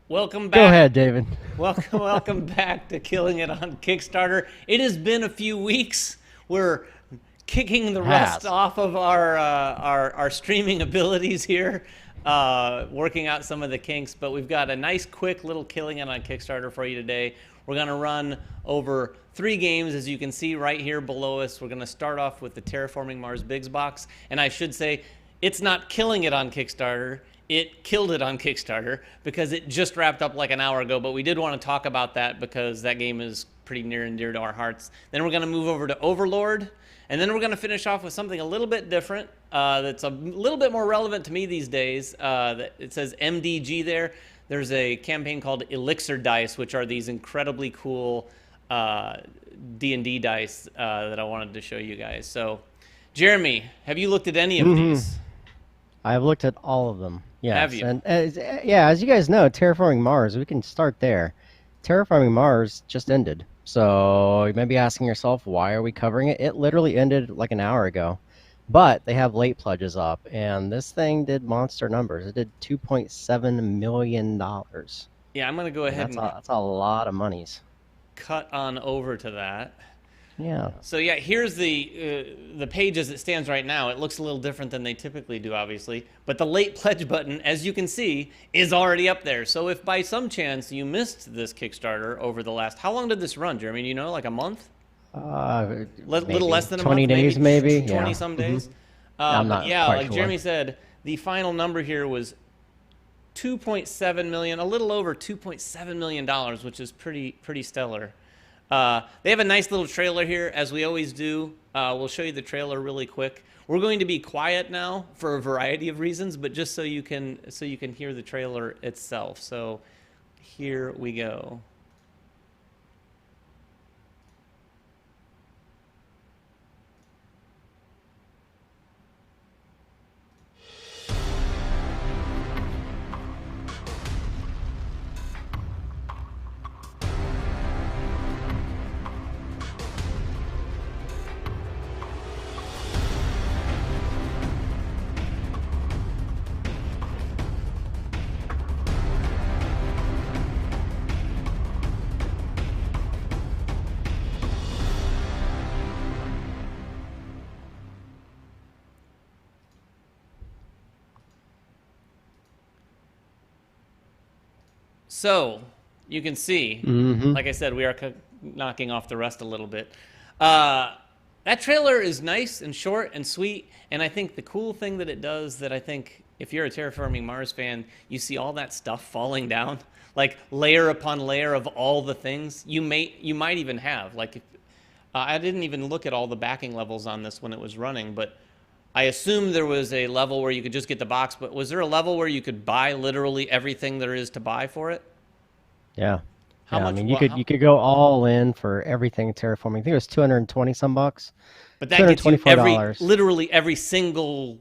Welcome Go back. ahead, David. Welcome back to Killing It on Kickstarter. It has been a few weeks. We're kicking the rust Has. off of our streaming abilities here, working out some of the kinks. But we've got a nice, quick little Killing It on Kickstarter for you today. We're gonna run over 3 games, as you can see right here below us. We're gonna start off with the Terraforming Mars Bigs box, and I should say it's not killing it on Kickstarter. It killed it on Kickstarter because it just wrapped up like an hour ago, but we did want to talk about that because that game is pretty near and dear to our hearts. Then we're going to move over to Overlord, and then we're going to finish off with something a little bit different that's a little bit more relevant to me these days. It says MDG there. There's a campaign called Elixir dice, which are these incredibly cool D&D dice that I wanted to show you guys. So, Jeremy, have you looked at any of these? I've looked at all of them. Have Yes, you? and yeah, as you guys know, Terraforming Mars. We can start there. Terraforming Mars just ended, so you may be asking yourself, why are we covering it? It literally ended like an hour ago, but they have late pledges up, and this thing did monster numbers. It did $2.7 million. Yeah, I'm going to go And ahead that's and that's a lot of monies. cut on over to that. Yeah. So yeah, here's the page as it stands right now. It looks a little different than they typically do, obviously. But the late pledge button, as you can see, is already up there. So if by some chance you missed this Kickstarter over the last, how long did this run, Jeremy? Do you know, like a month? Little Maybe less than a 20 month, days, maybe. 20 Yeah. some days. I'm But not yeah, quite like sure. Jeremy said, the final number here was 2.7 million, a little over 2.7 million dollars, which is pretty stellar. They have a nice little trailer here, as we always do. We'll show you the trailer really quick. We're going to be quiet now for a variety of reasons, but just so you can hear the trailer itself. So here we go. So you can see, Hmm. like I said, we are knocking off the rust a little bit. That trailer is nice and short and sweet, and I think the cool thing that it does, that I think if you're a Terraforming Mars fan, you see all that stuff falling down, like layer upon layer of all the things you might even have. Like, if, I didn't even look at all the backing levels on this when it was running, but I assume there was a level where you could just get the box. But was there a level where you could buy literally everything there is to buy for it? Yeah. How Yeah, I much? mean, you What? could How? you could go all in for everything terraforming. I think it was 220 some bucks, But two that hundred gets you twenty-four dollars. literally every single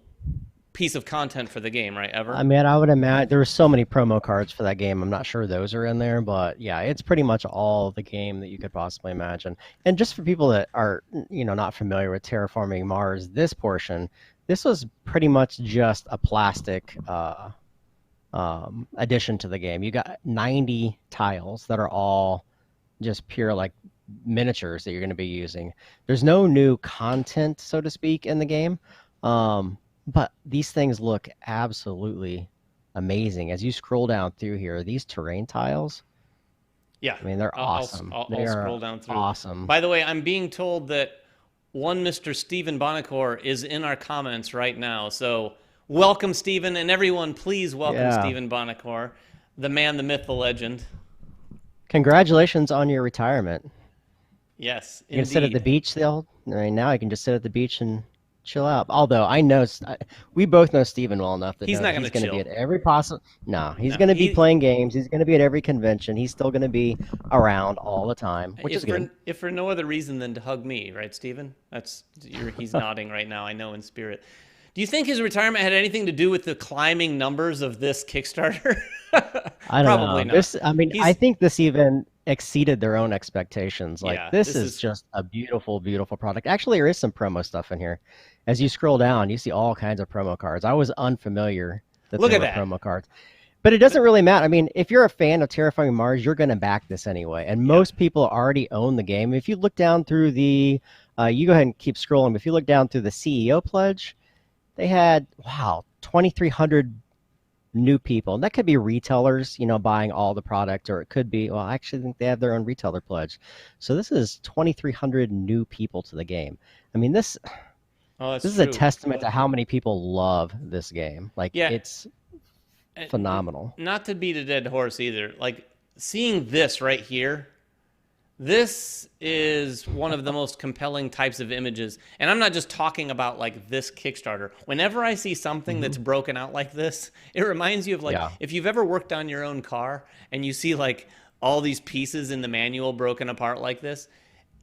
piece of content for the game, right? I Ever? mean, I would imagine there were so many promo cards for that game. I'm not sure those are in there, but yeah, it's pretty much all the game that you could possibly imagine. And just for people that are, not familiar with terraforming Mars, this portion, this was pretty much just a plastic addition to the game. You got 90 tiles that are all just pure like miniatures that you're going to be using. There's no new content, so to speak, in the game, but these things look absolutely amazing. As you scroll down through here, these terrain tiles, Yeah. I mean, they're awesome. I'll They scroll are down through. awesome. By the way, I'm being told that one Mr. Stephen Bonacore is in our comments right now. So welcome, Stephen, and everyone, please welcome Yeah. Stephen Bonacore, the man, the myth, the legend. Congratulations on your retirement. Yes, You can sit at the indeed. beach still. Right now, you can just sit at the beach and chill out. Although I know we both know Steven well enough to He's know not that going he's to going to be chill. at every possible. No, he's No, going to be he playing games. He's going to be at every convention. He's still going to be around all the time, which is good. if for no other reason than to hug me, right, Stephen? He's nodding right now. I know in spirit. Do you think his retirement had anything to do with the climbing numbers of this Kickstarter? I don't Probably know. not. I mean, I He's think this even exceeded their own expectations. Like, Yeah. this This is is just a beautiful, beautiful product. Actually, there is some promo stuff in here. As you scroll down, you see all kinds of promo cards. I was unfamiliar that Look there at were that. promo cards. But it doesn't really matter. I mean, if you're a fan of Terraforming Mars, you're going to back this anyway. And Yeah. most people already own the game. If you look down through you go ahead and keep scrolling. But if you look down through the CEO pledge, they had, wow, 2,300 new people. And that could be retailers, buying all the product, or it could be, well, I actually think they have their own retailer pledge. So this is 2,300 new people to the game. I mean, this that's is a true. testament to how many people love this game. Like, Yeah. it's phenomenal. Not to beat a dead horse either. Like seeing this right here, this is one of the most compelling types of images. And I'm not just talking about like this Kickstarter. Whenever I see something that's broken out like this, it reminds you of like if you've ever worked on your own car and you see like all these pieces in the manual broken apart like this,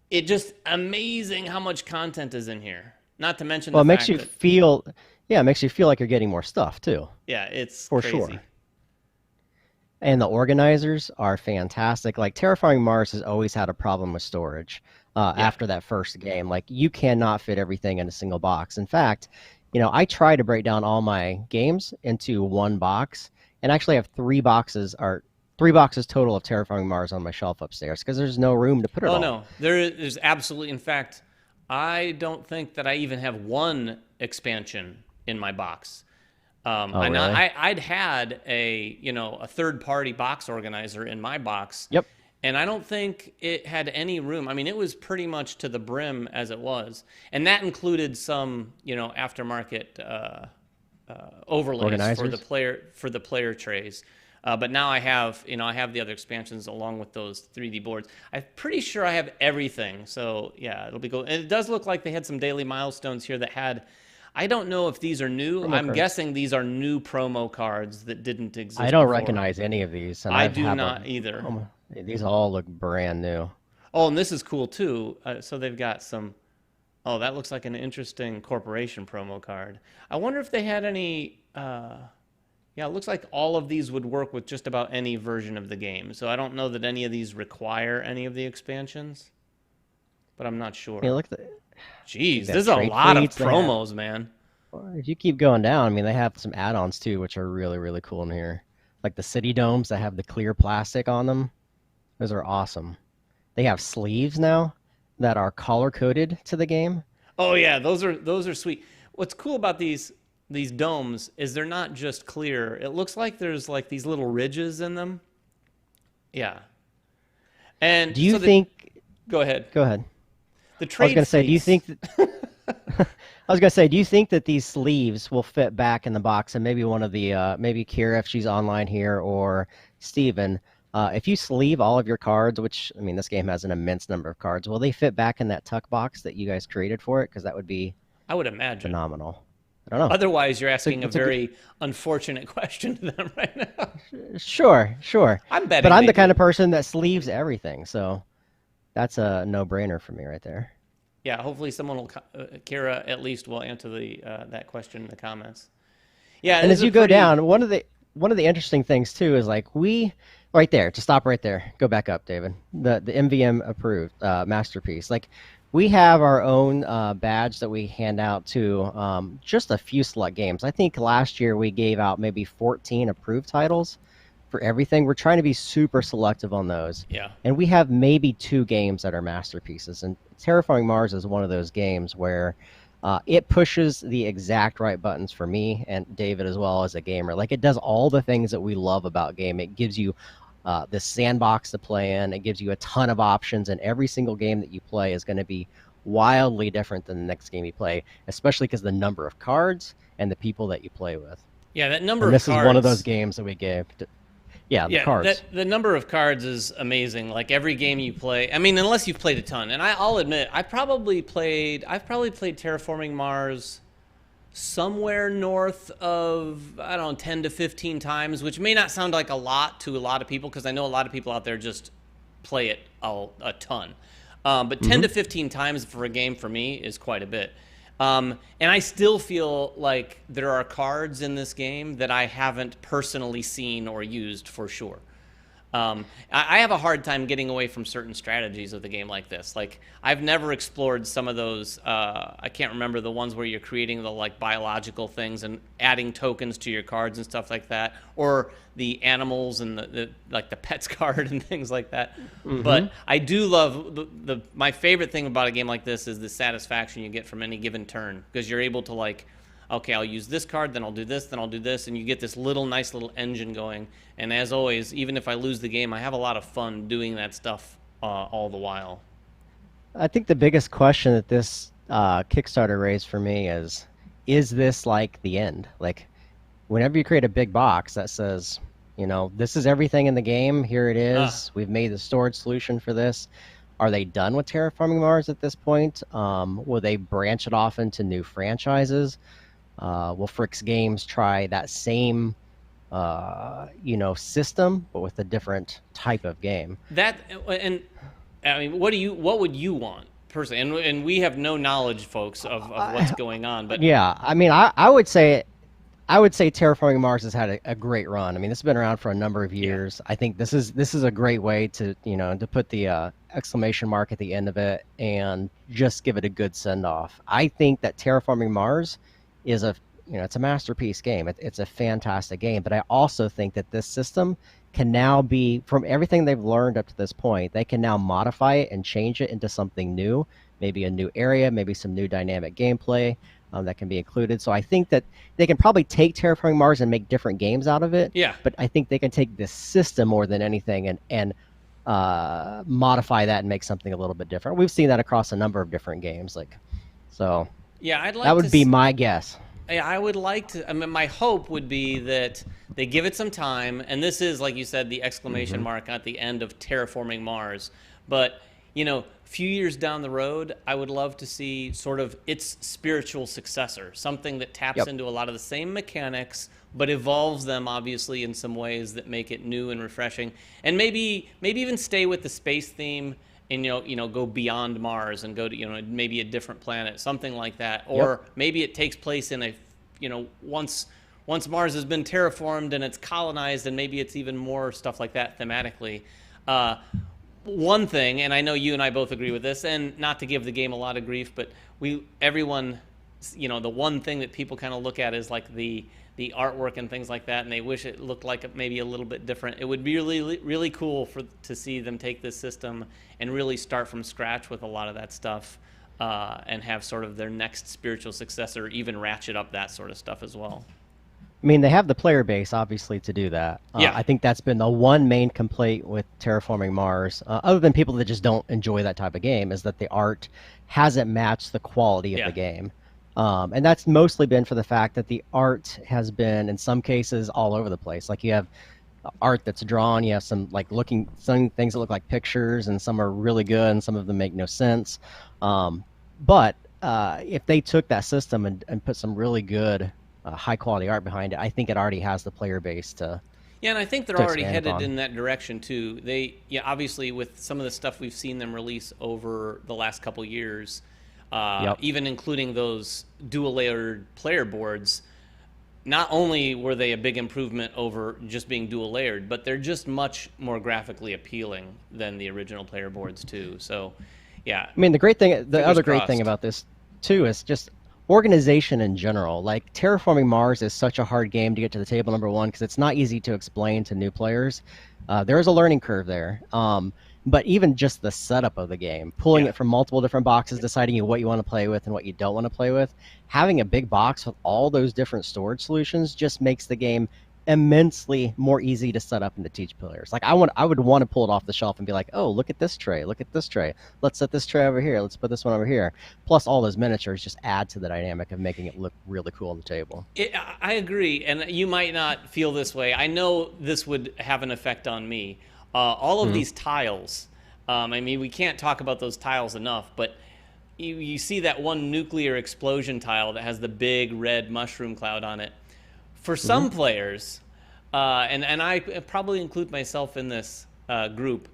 it just amazing how much content is in here. Not to mention Well, the it makes fact you that, feel, it makes you feel like you're getting more stuff too, yeah, it's for crazy. sure. And the organizers are fantastic. Like Terraforming Mars has always had a problem with storage. After that first game, like you cannot fit everything in a single box. In fact, I try to break down all my games into one box, and actually have three boxes total of Terraforming Mars on my shelf upstairs because there's no room to put it all. Oh no, there's absolutely. In fact, I don't think that I even have one expansion in my box. Really? I'd had a third-party box organizer in my box. Yep. And I don't think it had any room. I mean, it was pretty much to the brim as it was, and that included some aftermarket overlays for the player trays. But now I have the other expansions along with those 3D boards. I'm pretty sure I have everything. So yeah, it'll be cool. And it does look like they had some daily milestones here that had. I don't know if these are new. I'm guessing these are new promo cards that didn't exist I don't before. recognize any of these. And I do not either. These all look brand new. Oh, and this is cool too. So they've got some. Oh, that looks like an interesting corporation promo card. I wonder if they had any. Yeah, it looks like all of these would work with just about any version of the game. So I don't know that any of these require any of the expansions, but I'm not sure. Yeah, look. Jeez, there's a lot of promos, man. Well, if you keep going down, I mean, they have some add-ons too, which are really, really cool in here. Like the city domes that have the clear plastic on them. Those are awesome. They have sleeves now that are color-coded to the game. Oh yeah, those are sweet. What's cool about these domes is they're not just clear. It looks like there's like these little ridges in them. Yeah. And do you think? Go ahead. Go ahead. The trade. I was gonna say, do you think do you think that these sleeves will fit back in the box? And maybe one of the maybe Kira, if she's online here, or Steven, if you sleeve all of your cards, which I mean, this game has an immense number of cards, will they fit back in that tuck box that you guys created for it? Because that would be, I would imagine, phenomenal. I don't know. Otherwise, you're asking a very unfortunate question to them right now. Sure. I'm betting, but I'm the kind of person that sleeves everything, so that's a no-brainer for me right there. Yeah, hopefully someone will, Kira at least will answer that question in the comments. Yeah, and as you go down, one of the interesting things too is like right there, to stop right there, go back up, David. The MVM approved masterpiece. Like we have our own badge that we hand out to just a few select games. I think last year we gave out maybe 14 approved titles for everything. We're trying to be super selective on those. Yeah. And we have maybe 2 games that are masterpieces. And Terraforming Mars is one of those games where it pushes the exact right buttons for me and David as well as a gamer. Like it does all the things that we love about game. It gives you this sandbox to play in. It gives you a ton of options, and every single game that you play is going to be wildly different than the next game you play, especially because the number of cards and the people that you play with. Yeah, that number and of this cards. Is one of those games that we gave. The cards. The number of cards is amazing. Like every game you play, I mean, unless you've played a ton. And I'll admit, I've probably played Terraforming Mars somewhere north of, I don't know, 10 to 15 times, which may not sound like a lot to a lot of people, because I know a lot of people out there just play it a ton. But 10 to 15 times for a game for me is quite a bit. And I still feel like there are cards in this game that I haven't personally seen or used for sure. I have a hard time getting away from certain strategies of the game like this. Like I've never explored some of those. I can't remember the ones where you're creating the like biological things and adding tokens to your cards and stuff like that, or the animals and the like the pets card and things like that. But I do love my favorite thing about a game like this is the satisfaction you get from any given turn, because you're able to like, okay, I'll use this card, then I'll do this, then I'll do this, and you get this nice little engine going. And as always, even if I lose the game, I have a lot of fun doing that stuff all the while. I think the biggest question that this Kickstarter raised for me is this like the end? Like, whenever you create a big box that says, this is everything in the game, here it is, we've made the storage solution for this. Are they done with Terraforming Mars at this point? Will they branch it off into new franchises? Will Fricks Games try that same, system, but with a different type of game? That, and I mean, what would you want personally? And we have no knowledge, folks, of what's going on. But yeah, I mean, I would say Terraforming Mars has had a great run. I mean, this has been around for a number of years. Yeah. I think this is a great way to to put the exclamation mark at the end of it and just give it a good send off. I think that Terraforming Mars is it's a masterpiece game. It's a fantastic game, but I also think that this system can now be, from everything they've learned up to this point, they can now modify it and change it into something new, maybe a new area, maybe some new dynamic gameplay that can be included. So I think that they can probably take Terraforming Mars and make different games out of it. Yeah. But I think they can take this system more than anything and modify that and make something a little bit different. We've seen that across a number of different games. Yeah, I'd like that would be my guess. Yeah, I would like to. I mean, my hope would be that they give it some time, and this is, like you said, the exclamation mark at the end of Terraforming Mars. But a few years down the road, I would love to see sort of its spiritual successor, something that taps into a lot of the same mechanics, but evolves them obviously in some ways that make it new and refreshing, and maybe even stay with the space theme. And go beyond Mars and go to maybe a different planet, something like that, or maybe it takes place in a once Mars has been terraformed and it's colonized, and maybe it's even more stuff like that thematically. One thing, and I know you and I both agree with this, and not to give the game a lot of grief, but everyone, the one thing that people kind of look at is like the artwork and things like that, and they wish it looked like maybe a little bit different. It would be really cool to see them take this system and really start from scratch with a lot of that stuff, and have sort of their next spiritual successor even ratchet up that sort of stuff as well. I mean, they have the player base, obviously, to do that. Yeah. I think that's been the one main complaint with Terraforming Mars, other than people that just don't enjoy that type of game, is that the art hasn't matched the quality of the game. And that's mostly been for the fact that the art has been, in some cases, all over the place. Like, you have art that's drawn, you have some things that look like pictures, and some are really good, and some of them make no sense. But if they took that system and put some really good, high-quality art behind it, I think it already has the player base to... Yeah, and I think they're already headed in that direction, too. Obviously, with some of the stuff we've seen them release over the last couple years... even including those dual-layered player boards, not only were they a big improvement over just being dual-layered, but they're just much more graphically appealing than the original player boards, too. So, yeah. I mean, the other great thing about this, too, is just organization in general. Like, Terraforming Mars is such a hard game to get to the table, number one, because it's not easy to explain to new players. There is a learning curve there. But even just the setup of the game, pulling it from multiple different boxes, deciding what you want to play with and what you don't want to play with, having a big box with all those different storage solutions just makes the game immensely more easy to set up and to teach players. Like, I would want to pull it off the shelf and be like, oh, look at this tray, let's set this tray over here, let's put this one over here. Plus, all those miniatures just add to the dynamic of making it look really cool on the table. I agree, and you might not feel this way. I know this would have an effect on me. All of these tiles, I mean, we can't talk about those tiles enough, but you see that one nuclear explosion tile that has the big red mushroom cloud on it. For some players, and I probably include myself in this group,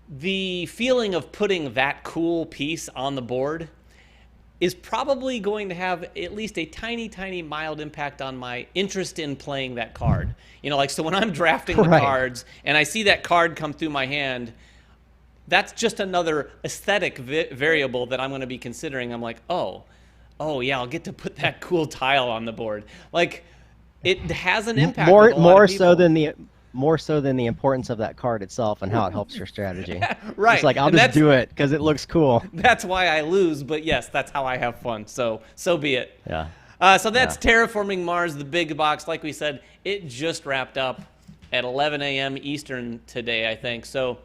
the feeling of putting that cool piece on the board is probably going to have at least a tiny mild impact on my interest in playing that card. Like, so when I'm drafting the cards and I see that card come through my hand, that's just another aesthetic variable that I'm going to be considering. I'm like, oh yeah, I'll get to put that cool tile on the board. Like, it has an impact. More so than the importance of that card itself and how it helps your strategy. Right. It's like, I'll just do it because it looks cool. That's why I lose, but yes, that's how I have fun. So be it. Yeah. So that's Terraforming Mars, the big box. Like we said, it just wrapped up at 11 a.m. Eastern today, I think. So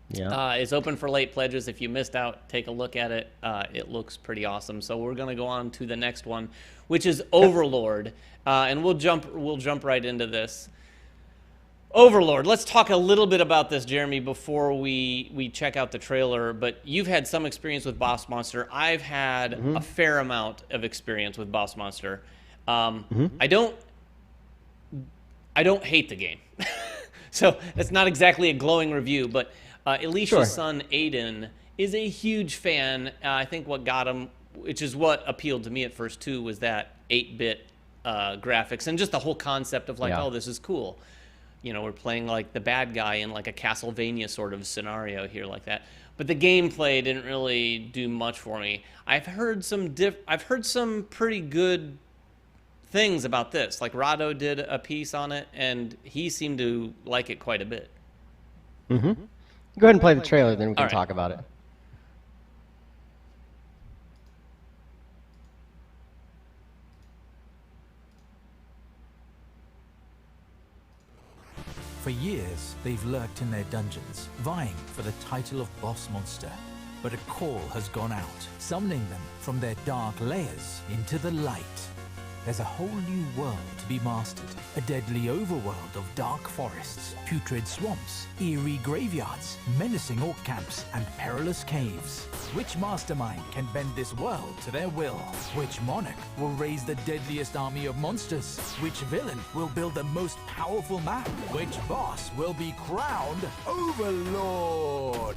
it's open for late pledges. If you missed out, take a look at it. It looks pretty awesome. So we're going to go on to the next one, which is Overlord. And we'll jump right into this. Overlord. Let's talk a little bit about this, Jeremy, before we check out the trailer. But you've had some experience with Boss Monster. I've had a fair amount of experience with Boss Monster. I don't hate the game, so it's not exactly a glowing review. But Alicia's son Aiden is a huge fan. I think what got him, which is what appealed to me at first too, was that 8-bit graphics and just the whole concept of like, oh, this is cool. We're playing like the bad guy in like a Castlevania sort of scenario here like that. But the gameplay didn't really do much for me. I've heard some pretty good things about this. Like Rado did a piece on it, and he seemed to like it quite a bit. Go ahead and play the trailer, then we can talk about it. For years, they've lurked in their dungeons, vying for the title of Boss Monster. But a call has gone out, summoning them from their dark layers into the light. There's a whole new world to be mastered, a deadly overworld of dark forests, putrid swamps, eerie graveyards, menacing orc camps, and perilous caves. Which mastermind can bend this world to their will? Which monarch will raise the deadliest army of monsters? Which villain will build the most powerful map? Which boss will be crowned Overlord?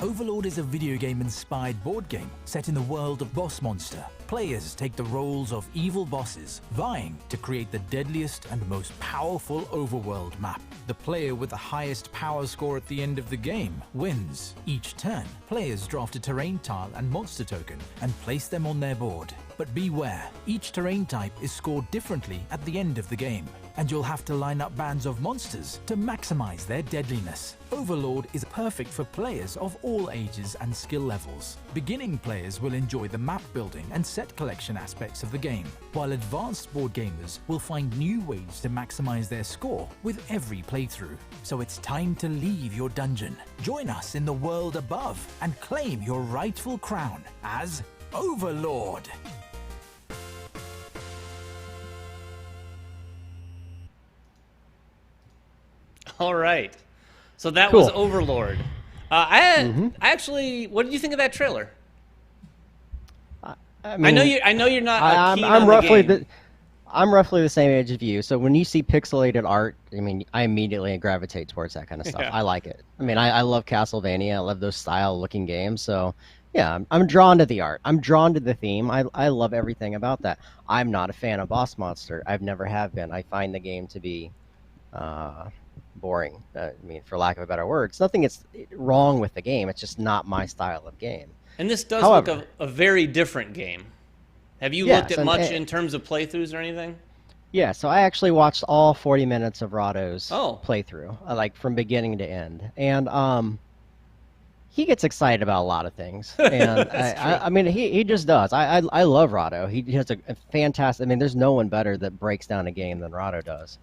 Overlord is a video game-inspired board game set in the world of Boss Monster. Players take the roles of evil bosses, vying to create the deadliest and most powerful overworld map. The player with the highest power score at the end of the game wins. Each turn, players draft a terrain tile and monster token and place them on their board. But beware, each terrain type is scored differently at the end of the game, and you'll have to line up bands of monsters to maximize their deadliness. Overlord is perfect for players of all ages and skill levels. Beginning players will enjoy the map building and set collection aspects of the game, while advanced board gamers will find new ways to maximize their score with every playthrough. So it's time to leave your dungeon, join us in the world above, and claim your rightful crown as Overlord. All right. So that was Overlord. I actually, what did you think of that trailer? I mean, I know you're not. I'm roughly the same age as you. So when you see pixelated art, I mean, I immediately gravitate towards that kind of stuff. I like it. I mean, I love Castlevania. I love those style-looking games. So yeah, I'm drawn to the art. I'm drawn to the theme. I love everything about that. I'm not a fan of Boss Monster. I've never have been. I find the game to be boring. I mean, for lack of a better word, it's nothing that's wrong with the game. It's just not my style of game. And this does look a very different game. Have you looked at much in terms of playthroughs or anything? Yeah, so I actually watched all 40 minutes of Rado's playthrough, like from beginning to end. And he gets excited about a lot of things. And I mean, he just does. I love Rado. He has a fantastic, I mean, there's no one better that breaks down a game than Rado does.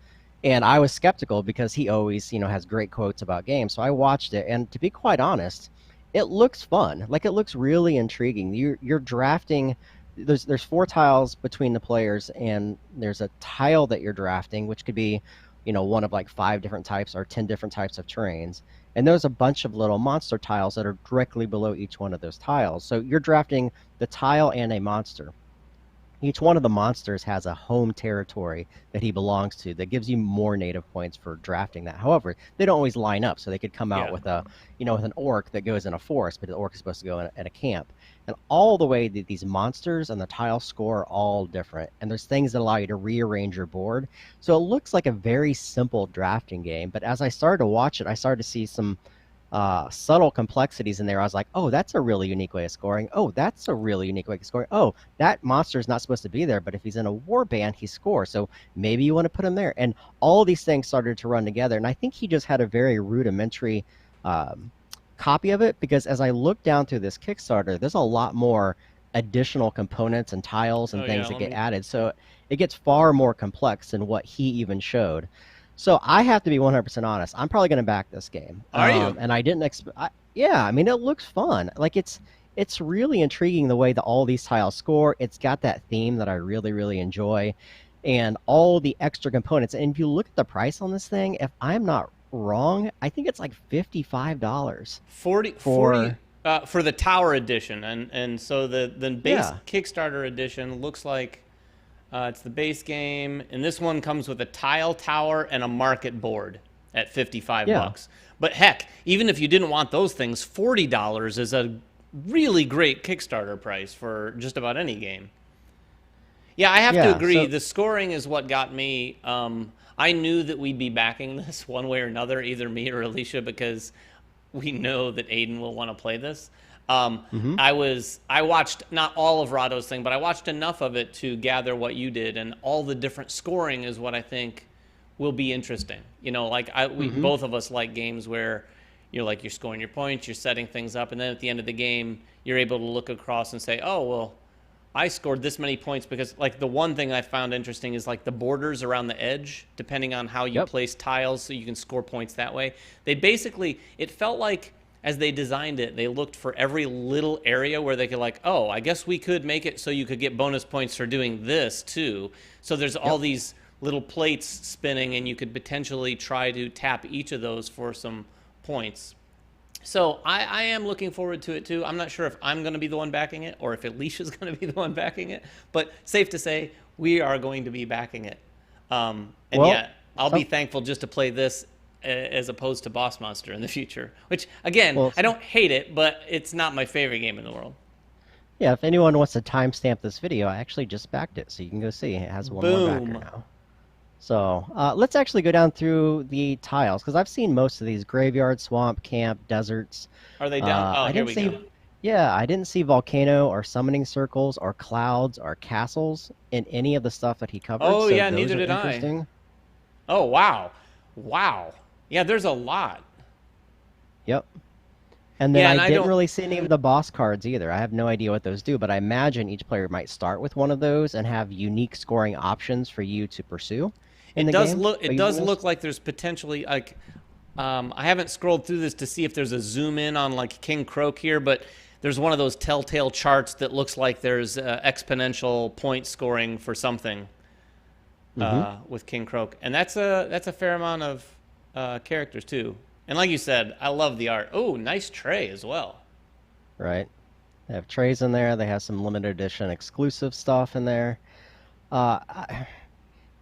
And I was skeptical because he always, has great quotes about games. So I watched it, and to be quite honest, it looks fun. Like, it looks really intriguing. You're drafting. There's 4 tiles between the players, and there's a tile that you're drafting, which could be, one of like 5 different types or 10 different types of terrains. And there's a bunch of little monster tiles that are directly below each one of those tiles. So you're drafting the tile and a monster. Each one of the monsters has a home territory that he belongs to that gives you more native points for drafting that. However, they don't always line up, so they could come out with a, with an orc that goes in a forest, but the orc is supposed to go in a camp. and all the way that these monsters and the tile score are all different. And there's things that allow you to rearrange your board. So it looks like a very simple drafting game. But as I started to watch it, I started to see some subtle complexities in there. I was like, oh, that's a really unique way of scoring. Oh, that's a really unique way of scoring. Oh, that monster is not supposed to be there, but if he's in a warband, he scores. So maybe you want to put him there. And all these things started to run together. And I think he just had a very rudimentary copy of it, because as I look down through this Kickstarter, there's a lot more additional components and tiles and things that get added. So it gets far more complex than what he even showed. So I have to be 100% honest. I'm probably going to back this game. Are you? And I didn't expect. Yeah, I mean, it looks fun. Like it's really intriguing the way that all these tiles score. It's got that theme that I really, really enjoy, and all the extra components. And if you look at the price on this thing, if I'm not wrong, I think it's like $55. 40 for the Tower Edition, and so the base Kickstarter edition looks like it's the base game, and this one comes with a tile tower and a market board at 55 bucks. But heck, even if you didn't want those things, $40 is a really great Kickstarter price for just about any game. Yeah, I have to agree. The scoring is what got me. I knew that we'd be backing this one way or another, either me or Alicia, because we know that Aiden will want to play this. I watched not all of Rado's thing, but I watched enough of it to gather what you did, and all the different scoring is what I think will be interesting. You know, like we both of us like games where you're scoring your points, you're setting things up, and then at the end of the game, you're able to look across and say, oh, well, I scored this many points because, like, the one thing I found interesting is, like, the borders around the edge, depending on how you place tiles, so you can score points that way. They basically, it felt like, as they designed it, they looked for every little area where they could, like, oh, I guess we could make it so you could get bonus points for doing this, too. So there's all these little plates spinning, and you could potentially try to tap each of those for some points. So I am looking forward to it, too. I'm not sure if I'm going to be the one backing it or if Alicia's going to be the one backing it. But safe to say, we are going to be backing it. I'll be thankful just to play this as opposed to Boss Monster in the future. Which, again, I don't hate it, but it's not my favorite game in the world. Yeah, if anyone wants to timestamp this video, I actually just backed it. So you can go see. It has one more backer now. So let's actually go down through the tiles, because I've seen most of these: graveyard, swamp, camp, deserts. Are they down? Here we go. Yeah, I didn't see volcano or summoning circles or clouds or castles in any of the stuff that he covered. Oh, so yeah, neither did I. Oh, wow. Wow. Yeah, there's a lot. Yep. And then I didn't really see any of the boss cards either. I have no idea what those do, but I imagine each player might start with one of those and have unique scoring options for you to pursue. It does look like there's potentially, like, I haven't scrolled through this to see if there's a zoom in on, like, King Croak here, but there's one of those telltale charts that looks like there's exponential point scoring for something with King Croak, and that's a fair amount of characters too. And like you said, I love the art. Oh, nice tray as well. Right. They have trays in there. They have some limited edition exclusive stuff in there.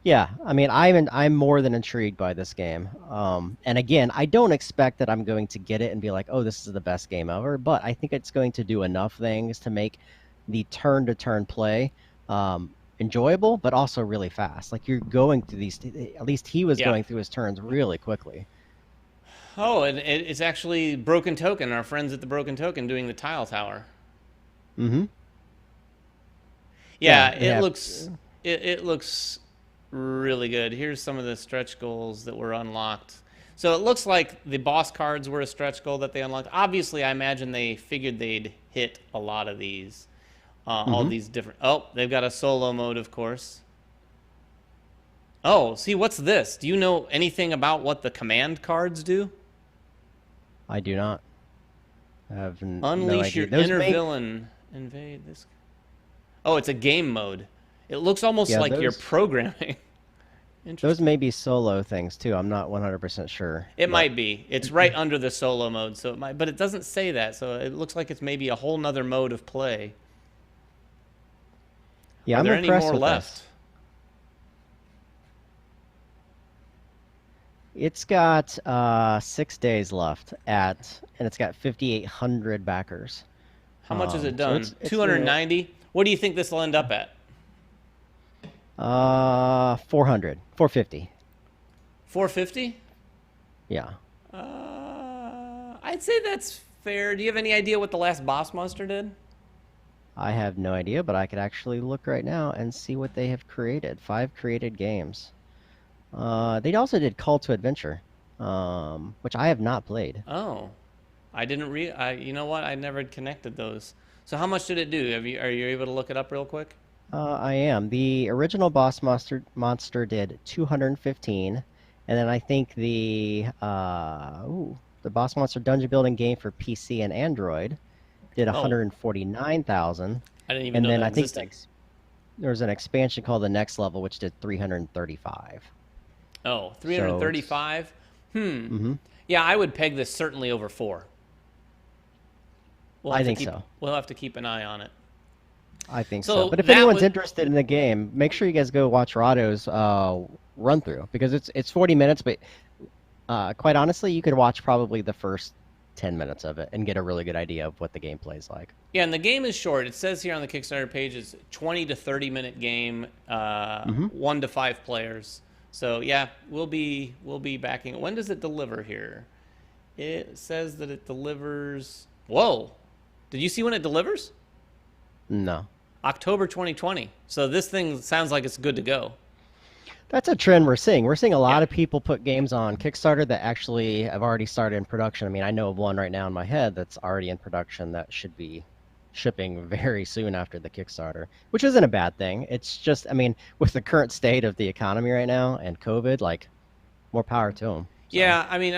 Yeah, I mean, I'm more than intrigued by this game. And again, I don't expect that I'm going to get it and be like, oh, this is the best game ever. But I think it's going to do enough things to make the turn-to-turn play enjoyable, but also really fast. Like, you're going through these, at least he was going through his turns really quickly. Oh, and it's actually Broken Token, our friends at the Broken Token, doing the tile tower. Mm-hmm. Yeah, it looks really good. Here's some of the stretch goals that were unlocked. So it looks like the boss cards were a stretch goal that they unlocked. Obviously, I imagine they figured they'd hit a lot of these, all these different. Oh, they've got a solo mode, of course. Oh, see, what's this? Do you know anything about what the command cards do? I do not. I have Unleash your inner villain. Invade this. Oh, it's a game mode. It looks almost like you're programming. Those may be solo things too. I'm not 100% sure. It might be. It's right under the solo mode, so it might. But it doesn't say that, so it looks like it's maybe a whole nother mode of play. Yeah, Are there any more left? This. It's got 6 days left and it's got 5,800 backers. How much is it So done? it's 290. What do you think this will end up at? 400, 450. 450? Yeah. I'd say that's fair. Do you have any idea what the last boss monster did? I have no idea, but I could actually look right now and see what they have created. 5 created games. They also did Call to Adventure, which I have not played. Oh, I didn't you know what? I never connected those. So how much did it do? Are you able to look it up real quick? I am. The original boss monster did 215, and then I think the boss monster dungeon building game for PC and Android did Oh, 149,000, I didn't even and know then that I think existed. there was an expansion called the Next Level, which did 335. Oh, So it's 335? hmm Yeah, I would peg this certainly over 4. I think so. We'll have to keep an eye on it. I think So so. But if that anyone's was interested in the game, make sure you guys go watch Rado's run through because it's 40 minutes, but quite honestly, you could watch probably the first 10 minutes of it and get a really good idea of what the gameplay is like. Yeah, and the game is short. It says here on the Kickstarter page it's 20 to 30 minute game, 1 to 5 players. So yeah, we'll be backing it. When does it deliver here? It says that it delivers. Whoa! Did you see when it delivers? No. October 2020. So this thing sounds like it's good to go. That's a trend we're seeing. We're seeing a lot Yeah. of people put games on Kickstarter that actually have already started in production. I mean, I know of one right now in my head that's already in production that should be shipping very soon after the Kickstarter, which isn't a bad thing. It's just, I mean, with the current state of the economy right now and COVID, like, more power to them. Yeah, I mean,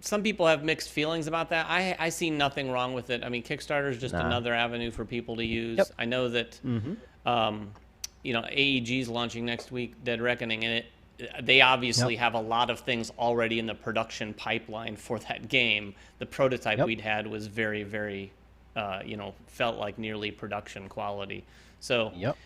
some people have mixed feelings about that. I see nothing wrong with it. I mean, Kickstarter is just Nah. another avenue for people to use. Yep. I know that, um, AEG is launching next week, Dead Reckoning, and they obviously Yep. have a lot of things already in the production pipeline for that game. The prototype Yep. we'd had was very, very, felt like nearly production quality. So. Yep.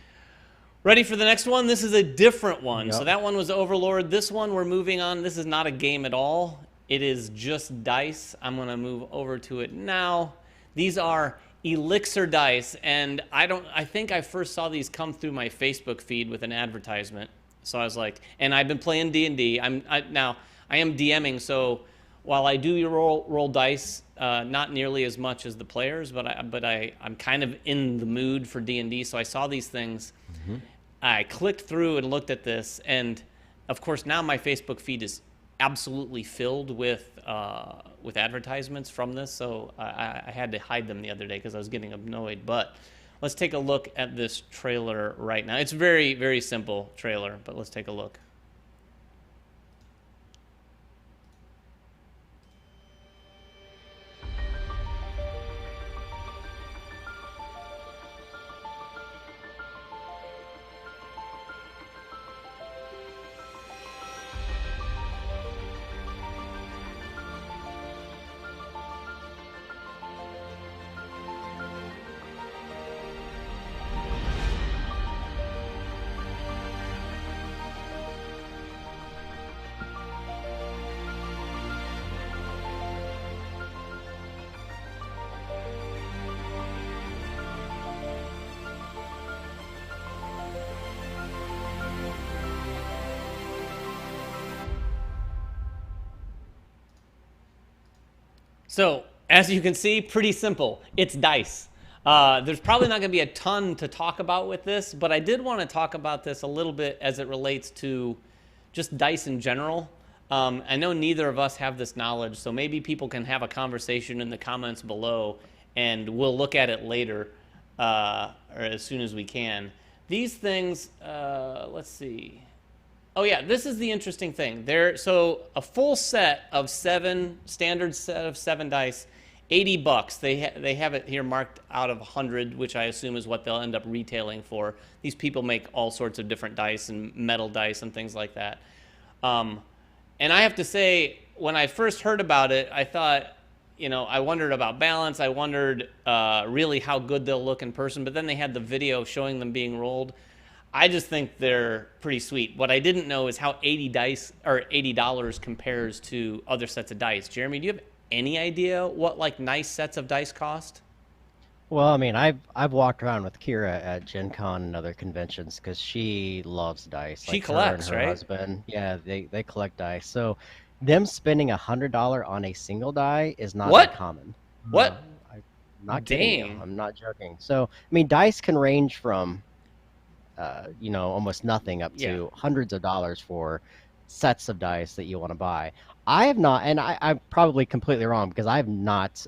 Ready for the next one? This is a different one. So Yep. that one was Overlord. This one we're moving on. This is not a game at all. It is just dice. I'm going to move over to it now. These are Elixir dice, and I think I first saw these come through my Facebook feed with an advertisement. So I was like, and I've been playing D&D. Now I am DMing, so while I do roll dice, not nearly as much as the players, but I'm kind of in the mood for D&D. So I saw these things. I clicked through and looked at this, and of course now my Facebook feed is absolutely filled with advertisements from this. So I had to hide them the other day because I was getting annoyed. But let's take a look at this trailer right now. It's very, very simple trailer, but let's take a look. So, as you can see, pretty simple. It's dice. There's probably not going to be a ton to talk about with this, but I did want to talk about this a little bit as it relates to just dice in general. I know neither of us have this knowledge, so maybe people can have a conversation in the comments below, and we'll look at it later, or as soon as we can. These things, let's see. Oh yeah, this is the interesting thing. So a full set of standard set of 7 dice, $80. They have it here marked out of 100, which I assume is what they'll end up retailing for. These people make all sorts of different dice and metal dice and things like that. And I have to say, when I first heard about it, I thought, I wondered about balance. I wondered really how good they'll look in person. But then they had the video showing them being rolled. I just think they're pretty sweet. What I didn't know is how $80 compares to other sets of dice. Jeremy, do you have any idea what nice sets of dice cost? Well, I mean, I've walked around with Kira at Gen Con and other conventions because she loves dice. She Like her and collects, her right? husband, yeah, they collect dice. So, them spending $100 on a single die is not What? uncommon. What? I'm not kidding you. Dang. I'm not joking. So, I mean, dice can range from almost nothing up Yeah. to hundreds of dollars for sets of dice that you want to buy. I have not, and I'm probably completely wrong because I'm not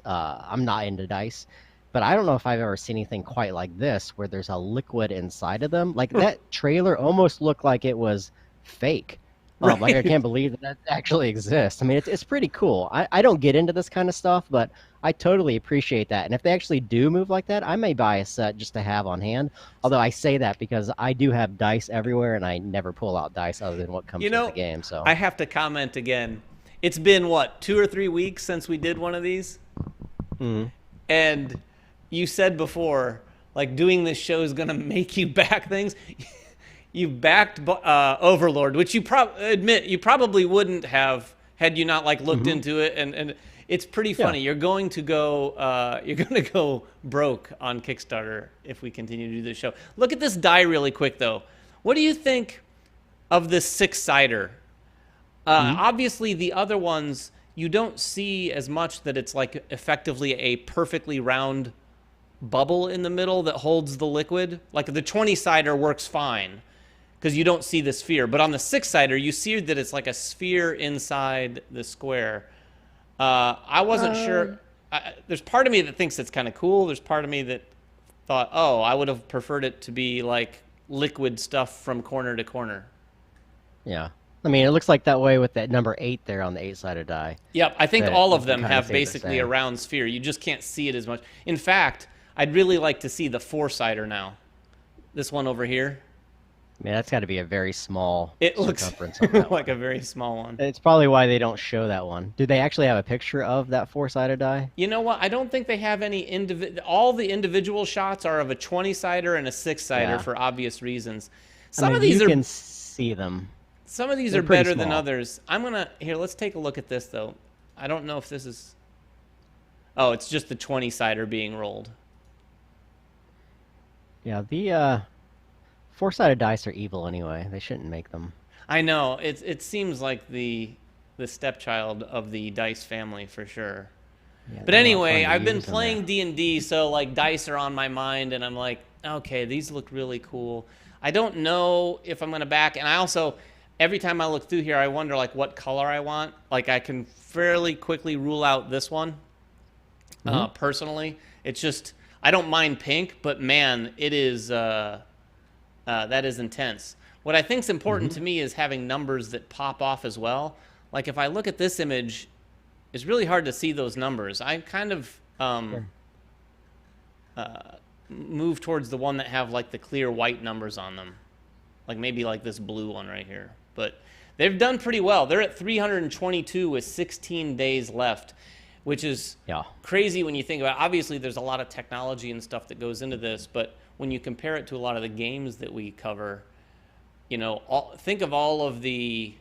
into dice, but I don't know if I've ever seen anything quite like this where there's a liquid inside of them. Like that trailer almost looked like it was fake. Like I Right. can't believe that actually exists. I mean, it's pretty cool. I don't get into this kind of stuff, but I totally appreciate that. And if they actually do move like that, I may buy a set just to have on hand. Although I say that because I do have dice everywhere, and I never pull out dice other than what You comes with the know, game. So, I have to comment again. It's been what, 2 or 3 weeks since we did one of these? mm, And you said before, like doing this show is going to make you back things. You backed Overlord, which you admit you probably wouldn't have had you not like looked hmm into it. And it's pretty yeah. funny. You're going to go broke on Kickstarter if we continue to do this show. Look at this die really quick though. What do you think of this six-sider? hmm Obviously, the other ones you don't see as much that it's like effectively a perfectly round bubble in the middle that holds the liquid. Like the 20-sider works fine because you don't see the sphere. But on the 6-sider, you see that it's like a sphere inside the square. I wasn't sure. There's part of me that thinks it's kind of cool. There's part of me that thought, oh, I would have preferred it to be like liquid stuff from corner to corner. Yeah. I mean, it looks like that way with that number 8 there on the 8-sided die. Yep, I think That all you of can them kinda have see what they're basically a saying. round sphere. You just can't see it as much. In fact, I'd really like to see the 4-sider now. This one over here. I mean, that's got to be a very small It looks circumference on that like one. a very small one. It's probably why they don't show that one. Do they actually have a picture of that 4-sided die? You know what? I don't think they have any all the individual shots are of a 20-sider and a 6-sider Yeah. for obvious reasons. I Some mean, of these you are can see them. some of these They're are pretty better than small. others. Here, let's take a look at this though. I don't know if this is Oh, it's just the 20-sider being rolled. Yeah, the 4-sided dice are evil anyway. They shouldn't make them. I know. It seems like the stepchild of the dice family for sure. Yeah, But they're not anyway, fun to I've been use, and playing D&D, so like dice are on my mind, and I'm like, okay, these look really cool. I don't know if I'm gonna back, and I also every time I look through here, I wonder like what color I want. Like I can fairly quickly rule out this one. Personally, it's just I don't mind pink, but man, it is that is intense. What I think is important to me is having numbers that pop off as well. Like if I look at this image, it's really hard to see those numbers. I kind of move towards the one that have like the clear white numbers on them, like maybe like this blue one right here. But they've done pretty well. They're at 322 with 16 days left, which is Yeah. crazy when you think about it. Obviously, there's a lot of technology and stuff that goes into this, but when you compare it to a lot of the games that we cover, think of all of the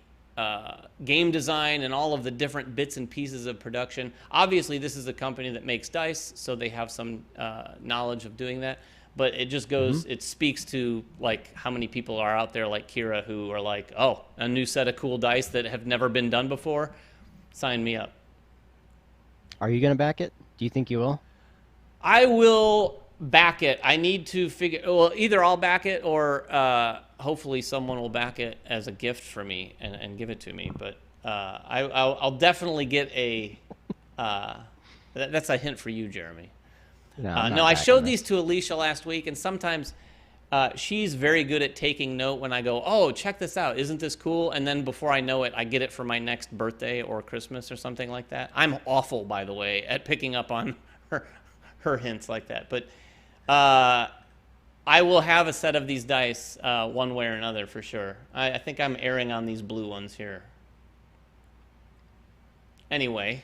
game design and all of the different bits and pieces of production. Obviously, this is a company that makes dice, so they have some knowledge of doing that. But it just goes, it speaks to like how many people are out there like Kira who are like, oh, a new set of cool dice that have never been done before. Sign me up. Are you gonna back it? Do you think you will? I will back it. I need to either I'll back it or hopefully someone will back it as a gift for me and give it to me. But I'll definitely get a. That's a hint for you, Jeremy. No, I'm not No, I backing showed this. these to Alicia last week, and sometimes she's very good at taking note when I go, "Oh, check this out! Isn't this cool?" And then before I know it, I get it for my next birthday or Christmas or something like that. I'm awful, by the way, at picking up on her hints like that. But I will have a set of these dice one way or another for sure. I think I'm erring on these blue ones here. Anyway.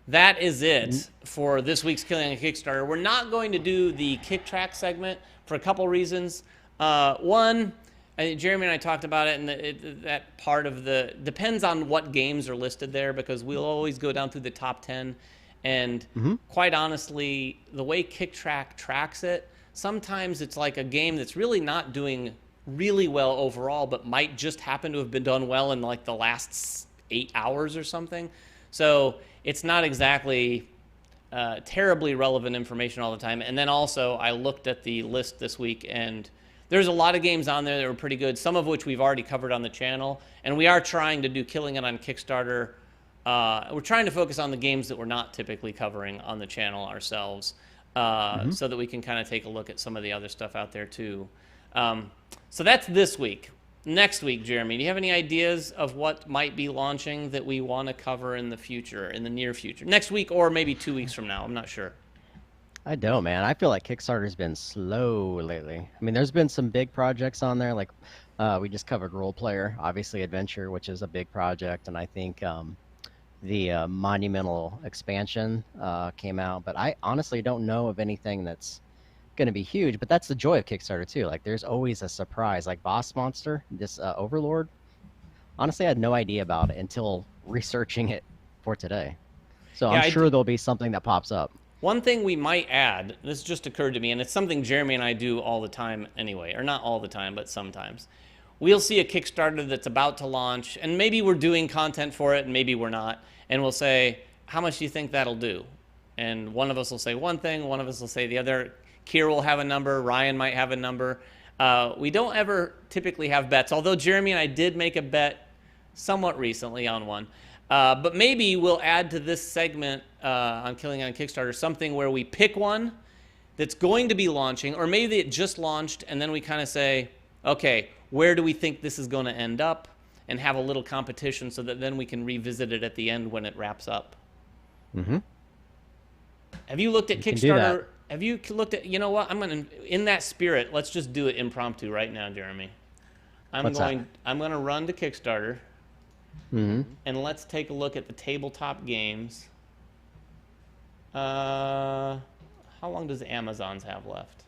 That is it for this week's Killing a Kickstarter. We're not going to do the kick track segment for a couple reasons. One, Jeremy and I talked about it, and that part of depends on what games are listed there, because we'll always go down through the top 10, And quite honestly, the way KickTrack tracks it, sometimes it's like a game that's really not doing really well overall, but might just happen to have been done well in like the last 8 hours or something. So it's not exactly terribly relevant information all the time. And then also, I looked at the list this week, and there's a lot of games on there that were pretty good, some of which we've already covered on the channel. And we are trying to do Killing It on Kickstarter. We're trying to focus on the games that we're not typically covering on the channel ourselves, so that we can kind of take a look at some of the other stuff out there too. So that's this week. Next week, Jeremy, do you have any ideas of what might be launching that we want to cover in the future, in the near future? Next week or maybe 2 weeks from now, I'm not sure. I don't, man. I feel like Kickstarter's been slow lately. I mean, there's been some big projects on there, like we just covered Role Player, obviously Adventure, which is a big project, and I think the Monumental expansion came out, but I honestly don't know of anything that's going to be huge. But that's the joy of Kickstarter too. Like, there's always a surprise. Like Boss Monster, this Overlord. Honestly, I had no idea about it until researching it for today. So yeah, I'm sure there'll be something that pops up. One thing we might add, this just occurred to me, and it's something Jeremy and I do all the time anyway, or not all the time, but sometimes. We'll see a Kickstarter that's about to launch, and maybe we're doing content for it, and maybe we're not, and we'll say, how much do you think that'll do? And one of us will say one thing, one of us will say the other. Kier will have a number, Ryan might have a number. We don't ever typically have bets, although Jeremy and I did make a bet somewhat recently on one. But maybe we'll add to this segment on Killing on Kickstarter something where we pick one that's going to be launching, or maybe it just launched, and then we kind of say, okay, where do we think this is going to end up, and have a little competition so that then we can revisit it at the end when it wraps up. Have you looked at Kickstarter? Have you looked at, you know what, I'm going to, in that spirit, let's just do it impromptu right now, Jeremy. I'm going to run to Kickstarter. And let's take a look at the tabletop games. How long does Amazon's have left?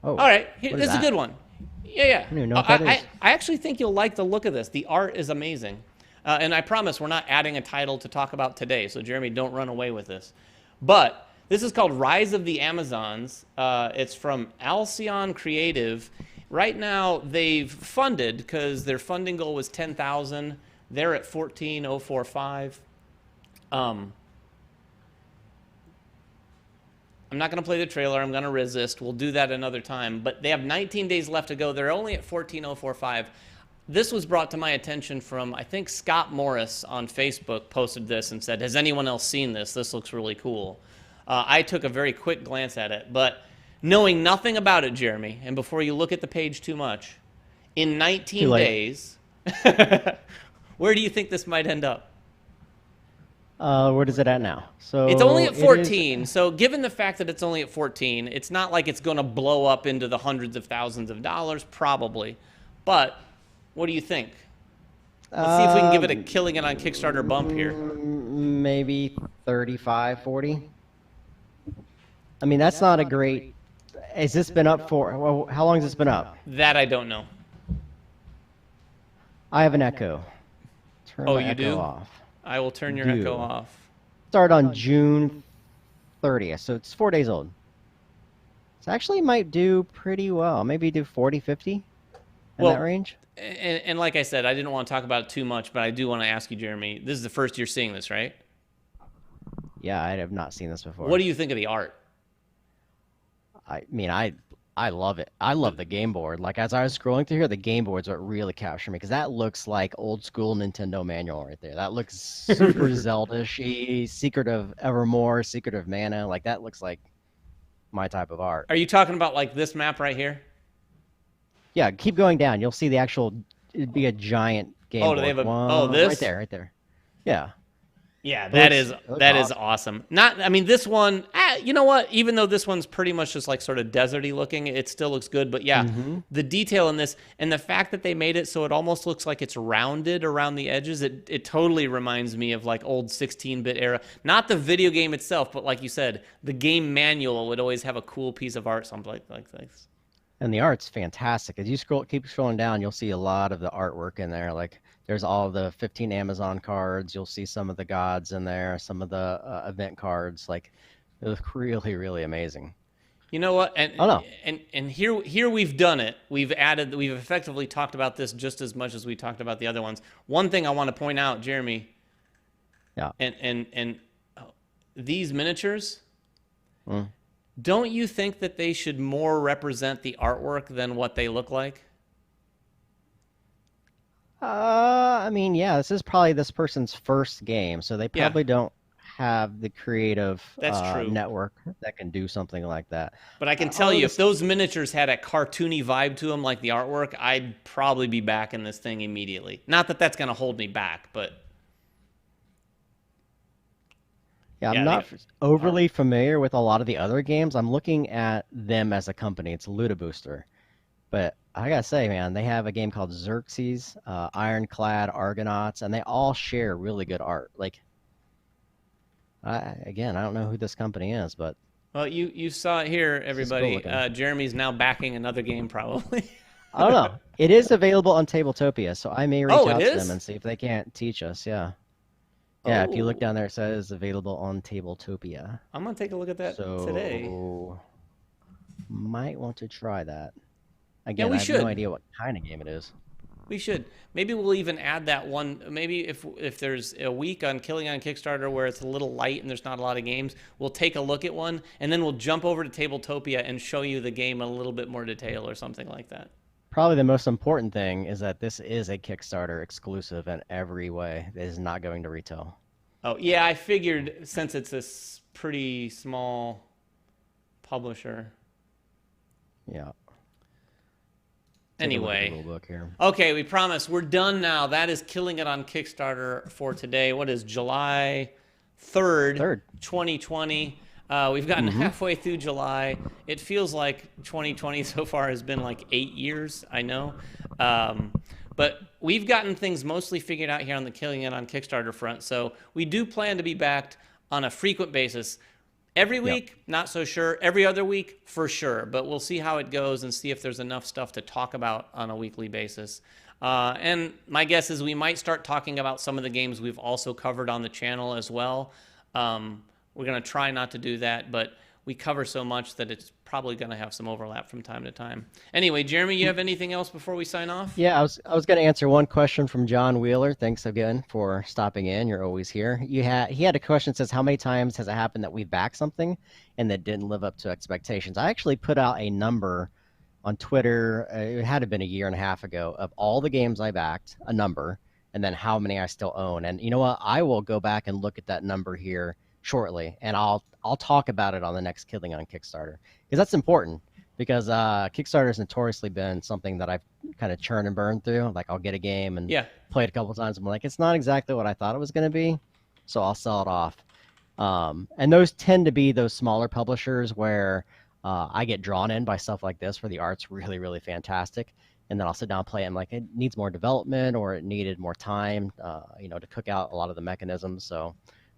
Oh, all right, this is a good one. Yeah. I don't even know what that is. I actually think you'll like the look of this. The art is amazing. And I promise we're not adding a title to talk about today, so Jeremy, don't run away with this. But this is called Rise of the Amazons. It's from Alcyon Creative. Right now, they've funded, because their funding goal was $10,000. They're at $14,045. I'm not going to play the trailer. I'm going to resist. We'll do that another time. But they have 19 days left to go. They're only at $14,045. This was brought to my attention from, I think, Scott Morris on Facebook posted this and said, has anyone else seen this? This looks really cool. I took a very quick glance at it. But knowing nothing about it, Jeremy, and before you look at the page too much, in 19 days, where do you think this might end up? Where is it at now? So it's only at 14. So given the fact that it's only at 14, it's not like it's going to blow up into the hundreds of thousands of dollars, probably. But what do you think? Let's see if we can give it a Killing It on Kickstarter bump here. Maybe 35, 40. I mean, that's not a great. Has this been up for? Well, how long has this been up? That I don't know. I have an echo. Turn my you echo do? off. I will turn your echo off. Start on June 30th, so it's 4 days old. So actually might do pretty well. Maybe do 40, 50 in that range. And like I said, I didn't want to talk about it too much, but I do want to ask you, Jeremy, this is the first you're seeing this, right? Yeah, I have not seen this before. What do you think of the art? I mean, I love it. I love the game board. Like, as I was scrolling through here, the game board's what really captured me, because that looks like old school Nintendo manual right there. That looks super Zelda-y, Secret of Evermore, Secret of Mana. Like, that looks like my type of art. Are you talking about like this map right here? Yeah, keep going down. You'll see the actual, it'd be a giant game board. Do they have a, this? Right there. Yeah. Yeah, that is awesome. I mean, this one, you know what? Even though this one's pretty much just like sort of deserty looking, it still looks good. But yeah, the detail in this and the fact that they made it so it almost looks like it's rounded around the edges, it totally reminds me of like old 16-bit era. Not the video game itself, but like you said, the game manual would always have a cool piece of art, something like this. And the art's fantastic. As you keep scrolling down, you'll see a lot of the artwork in there. Like, There's all the 15 Amazon cards. You'll see some of the gods in there, some of the event cards. Like, it was really, really amazing. You know what? Oh no. And here we've done it. We've effectively talked about this just as much as we talked about the other ones. One thing I want to point out, Jeremy. Yeah. And these miniatures, don't you think that they should more represent the artwork than what they look like? I mean, yeah, this is probably this person's first game, so they probably don't have the creative network that can do something like that. But I can tell you, if those miniatures had a cartoony vibe to them like the artwork, I'd probably be back in this thing immediately. Not that that's going to hold me back, but... Yeah, I'm not overly familiar with a lot of the other games. I'm looking at them as a company. It's Luda Booster. But I gotta say, man, they have a game called Xerxes, Ironclad, Argonauts, and they all share really good art. Like, again, I don't know who this company is, but... Well, you saw it here, everybody. Jeremy's now backing another game, probably. I don't know. It is available on Tabletopia, so I may reach out to is? them and see if they can't teach us, yeah. Yeah, if you look down there, it says available on Tabletopia. I'm going to take a look at that today. Might want to try that. Again, we I have should. no idea what kind of game it is. We should. Maybe we'll even add that one. Maybe if there's a week on Killing on Kickstarter where it's a little light and there's not a lot of games, we'll take a look at one, and then we'll jump over to Tabletopia and show you the game in a little bit more detail or something like that. Probably the most important thing is that this is a Kickstarter exclusive in every way. It is not going to retail. Oh, yeah, I figured since it's a pretty small publisher. Yeah. Anyway. Book here. Okay, we promise. We're done now. That is Killing It on Kickstarter for today. What is July 3rd. 2020. We've gotten halfway through July. It feels like 2020 so far has been like 8 years, I know. But we've gotten things mostly figured out here on the Killing It on Kickstarter front. So we do plan to be backed on a frequent basis. Every week, not so sure. Every other week, for sure. But we'll see how it goes and see if there's enough stuff to talk about on a weekly basis. And my guess is we might start talking about some of the games we've also covered on the channel as well. We're going to try not to do that, but we cover so much that it's probably going to have some overlap from time to time. Anyway, Jeremy, you have anything else before we sign off? Yeah, I was going to answer one question from John Wheeler. Thanks again for stopping in. You're always here. He had a question that says, how many times has it happened that we backed something and that didn't live up to expectations? I actually put out a number on Twitter, it had to have been a year and a half ago, of all the games I backed, a number, and then how many I still own. And you know what? I will go back and look at that number here shortly, and I'll talk about it on the next Killing on Kickstarter, because that's important, because Kickstarter has notoriously been something that I've kind of churn and burn through. Like, I'll get a game and play it a couple of times, I'm like, it's not exactly what I thought it was going to be, so I'll sell it off. And those tend to be those smaller publishers where I get drawn in by stuff like this, where the art's really, really fantastic, and then I'll sit down and play it, and like, it needs more development, or it needed more time, to cook out a lot of the mechanisms. So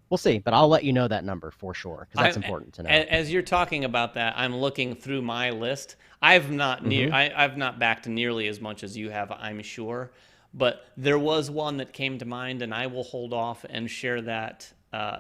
we'll see, but I'll let you know that number for sure, because that's important to know. As you're talking about that, I'm looking through my list. I've not I've not backed nearly as much as you have, I'm sure, but there was one that came to mind, and I will hold off and share that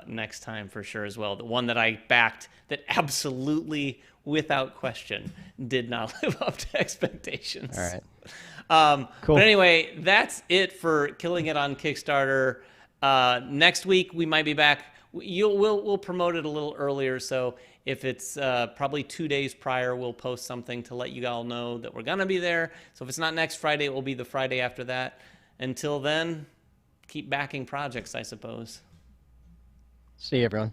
next time for sure as well. The one that I backed that absolutely, without question, did not live up to expectations. All right. Cool. But anyway, that's it for Killing It on Kickstarter. Next week we might be back. We'll promote it a little earlier, so if it's probably 2 days prior, we'll post something to let you all know that we're gonna be there. So if it's not next Friday, it will be the Friday after that. Until then, keep backing projects, I suppose. See you, everyone.